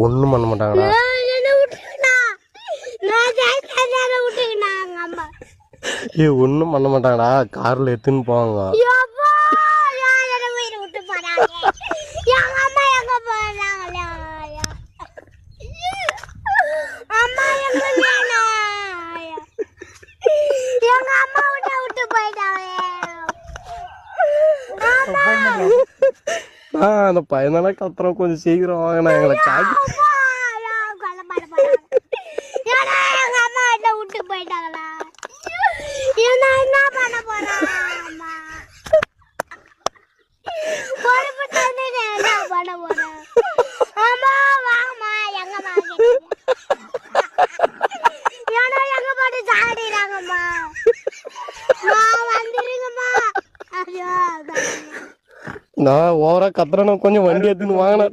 ஒண்ணும் பண்ண மாட்டாங்களா? ஒண்ணும் பண்ண மாட்டாங்கடா, கார்ல எடுத்துன்னு போவாங்க. அந்த பையனால கத்துறோம், கொஞ்சம் சீக்கிரம் வாங்கினா எங்களை காட்டி. நான் ஓவரா கத்துறேன்னு கொஞ்சம் வண்டி எடுத்துன்னு வாங்கினா